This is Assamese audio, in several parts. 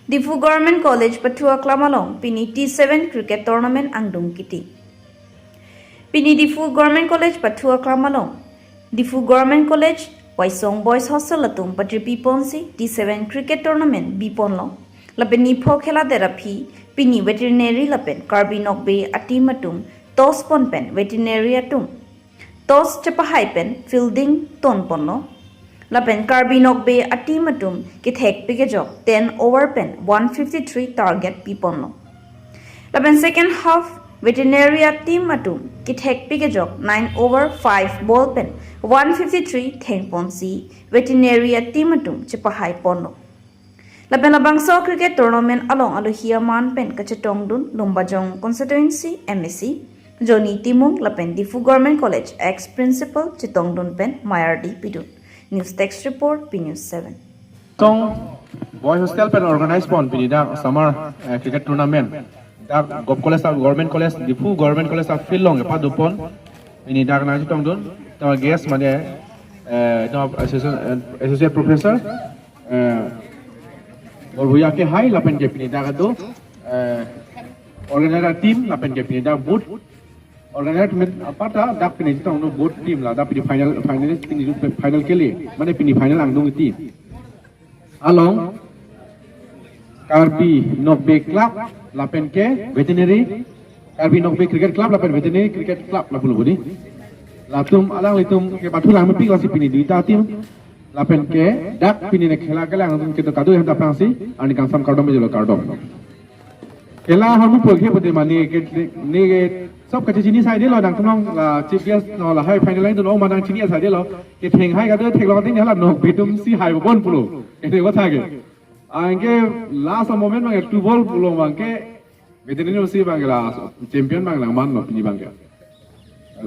Difu Government College Patua Klamalong Pini T7 Cricket Tournament Angdung Kiti. Pini Difu Government College Patua Klamalong Difu Government College Waisong Boys Hostel Latung Patri Piponsi T7 Cricket Tournament Biponlong Lapen Nipo Khela Therapy Pini Veterinary Lapen Karbi Nokbe Ati Matum Tos Ponpen Veterinary Atum Tos Chapahai Pen Fielding Ton Ponlo Lapen Karbi Nokbe Ati Matum Kithek Pigajok 10 over pen 153 target Piponlo Lapen second half Veterinary Ati Matum Kithek Pigajok 9 over 5 ball pen 153 Theng Ponsi Veterinary Ati Matum Chapahai Ponlo Lapen Labangso Cricket Tournament along Alohia Man Pen Kachatongdun Lumbajong Constituency MSC Joni Timung Lapen Difu Government College ex-principal Chitongdun Pen Mayardi Pidun News Text Report P News 7 Song Boys Hostel Pen organized pon Pinida summer cricket tournament da College of Government College Difu Government College of Philong pa dupon Pinida na Chitongdun our guest mane associate professor Orhuya ke hai lapen ke Pinida ka do organizer team lapen ke Pinida boot organizer में पाता डाक पिने जितना उन्होंने बोट टीम ला डाक पिने फाइनलिस्ट पिने जो फाइनल के लिए मने पिने फाइनल आंगदों team along Karbi Nokbe Club lapen ke veterinary Karbi Nokbe Cricket Club lapen veterinary cricket club la puluh budi latum alang litum ke batu lang mepi klasi pini duita tim lapen ke dak pini ne khela ke lang ke to kadu yang tapang si ani kangsam kardom me jelo kardom khela hamu poghe pode mani ke ne सब कच्चे चीनी साइड लो डांग तुम चीफ गेस्ट नो ला हाई फाइनल लाइन तो नो मानांग चीनी साइड लो के थेंग हाई का तो थेंग लोग तीन हला नो बेटुम सी हाई बोन पुलो ऐसे वो था के आंके लास्ट मोमेंट में टू बॉल पुलो मांगे वेटरनरी सी बांगला चैंपियन बांगला मान लो पिनी बांगे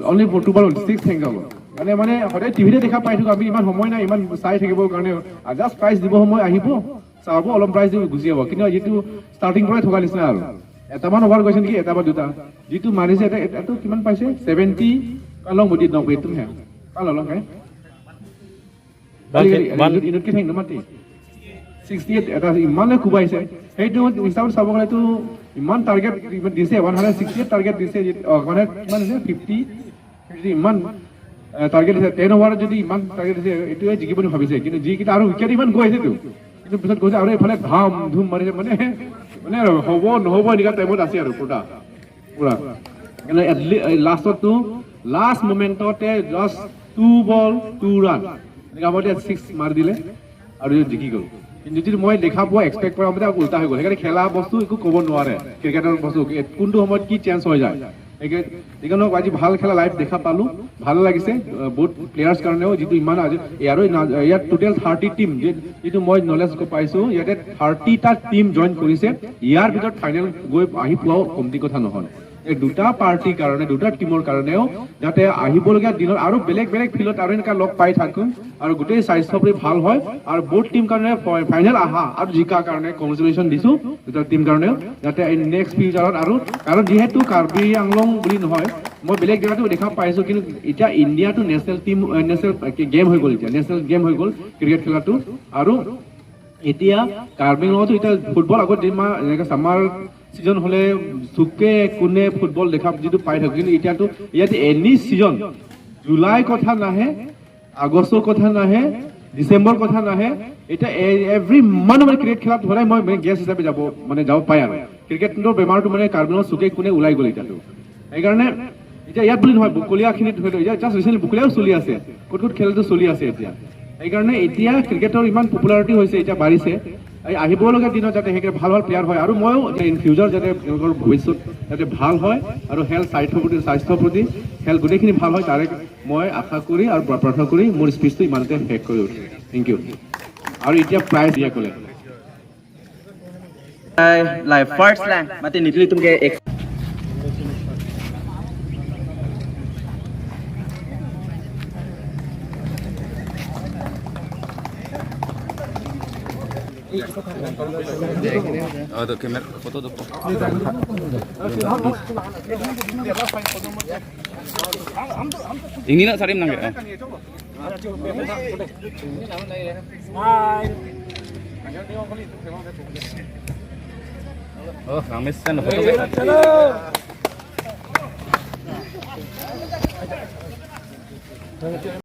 only for 2 ball 6 थेंग लो माने हरे टीवी रे देखा पाइथु आमी इमान समय ना इमान साइ থাকিব কাৰণে জাস্ট প্ৰাইজ দিব সময় আহিব চাব অলপ প্ৰাইজ দিব গুছি যাব কিন্তু যেটো স্টাৰ্টিং পৰাই থকা নিচিনা আৰু এটা মান ওভাৰ গৈছে নেকি এটা বা দুটা যেটো মাৰিছে এটা এটো কিমান পাইছে 70 কালং বডি নক বেটুম হে কাল লং হে ইউনিট কি থেং নমাতি 68 এটা ইমানে কুবাইছে হেইটো হিচাপত চাব গলে তো ইমান টার্গেট দিছে 168 টার্গেট দিছে মানে কিমান আছে 50 ইমান টার্গেট দিছে 10 ওভার যদি ইমান টার্গেট দিছে এটোৱে জিকিবনি ভাবিছে কিন্তু জি কিটা আৰু উইকেট ইমান গৈছে তো কিন্তু পিছত গৈছে আৰু এফালে ধাম ধুম মাৰিছে মানে মানে হব নহব এনেকা টাইমত আছে আৰু পুৰা লাষ্টত তো লাষ্ট মোমেন্টতে জাস্ট 2 বল 2 ৰান এনেকা মতে 6 মাৰ দিলে আৰু জিকি গল কিন্তু যদি মই দেখা পোৱা এক্সপেক্ট কৰা মতে উল্টা হৈ গল সেইকাৰণে খেলা বস্তু একো ক'ব নোৱাৰে ক্ৰিকেটৰ বস্তু কোনটো সময়ত কি চেঞ্জ হৈ যায় এইকাৰণে আজি ভাল খেলা লাইভ দেখা পালো ভাল লাগিছে বহুত প্লেয়াৰ্স কাৰণেও যেটো ইমান আজি ইয়াৰ টোটাল 30 টিম যেটো মই নলেজ পাইছো ইয়াতে 30 টা টিম জয়েন কৰিছে ইয়াৰ ভিতৰত ফাইনেল গৈ আহি পোৱা কমতি কথা নহয় এই দুটা পাৰ্টিৰ কাৰণে দুটা টিমৰ কাৰণেও যাতে আহিবলগীয়া দিনৰ আৰু বেলেগ ফিল্ডত আৰু এনেকা লগ পাই থাকোঁ আৰু গোটেই স্বাস্থ্যপৰি ভাল হয় আৰু বহুত টিম কাৰণে ফাইনেল আহা আৰু জিকা কাৰণে কংগ্ৰেচুলেশ্যন দিছো দুটা টিম কাৰণেও যাতে নেক্সট ফিউচাৰত আৰু কাৰণ যেহেতু কাৰ্বি আংলং বুলি নহয় মই বেলেগ জেগাতো দেখা পাইছো কিন্তু এতিয়া ইণ্ডিয়াটো নেশ্যনেল টিম নেশ্যনেল গেম হৈ গ'ল এতিয়া নেশ্যনেল গেম হৈ গ'ল ক্ৰিকেট খেলাটো আৰু এতিয়া কাৰ্বি আংলঙতো এতিয়া ফুটবল আগত দিমা এনেকা সামাৰ সিজন হলে সুকে কোনে ফুটবল দেখা যেটো পাই থাকে কিন্তু এতিয়াতো ইয়াতে এনি সিজন জুলাই কথা নাহে আগষ্টৰ কথা নাহে ডিসেম্বৰ কথা নাহে এটা এভৰি মান্থ মানে ক্ৰিকেট খেলাত ধৰাই মই গেছ হিচাপে যাব পাই আৰু ক্ৰিকেটৰ বেমাৰটো মানে কাৰ্বনৰ সুকে কোনে উলাই গল এতিয়াতো সেইকাৰণে এতিয়া ইয়াত বুলি নহয় বুকলিয়াখিনিত হয়তো এতিয়া জাষ্ট ৰিসেন্টলি বুকলিয়াও চলি আছে ক'ত খেলটো চলি আছে এতিয়া সেইকাৰণে এতিয়া ক্ৰিকেটৰ ইমান পপুলাৰিটি হৈছে এতিয়া বাঢ়িছে আহিবলগীয়া দিনত যাতে হেকে ভাল প্লেয়াৰ হয় আৰু মইও ইন ফিউচাৰ যাতে ভৱিষ্যত যাতে ভাল হয় আৰু হেল্থ স্বাস্থ্য প্ৰতি হেল্থ গোটেইখিনি ভাল হয় তাৰে মই আশা কৰি আৰু প্ৰাৰ্থনা কৰি মোৰ স্পিচটো ইমানতে শেষ কৰি উঠো থ্যাংক ইউ আৰু এতিয়া প্ৰাইজ দিয়া ক'লে লাইভ ফাৰ্স্ট লাইন মাতে নিকলি तुमके एक तो कैमरा फोटो दो ini nak sarim nang Oh, Ramesh kan foto.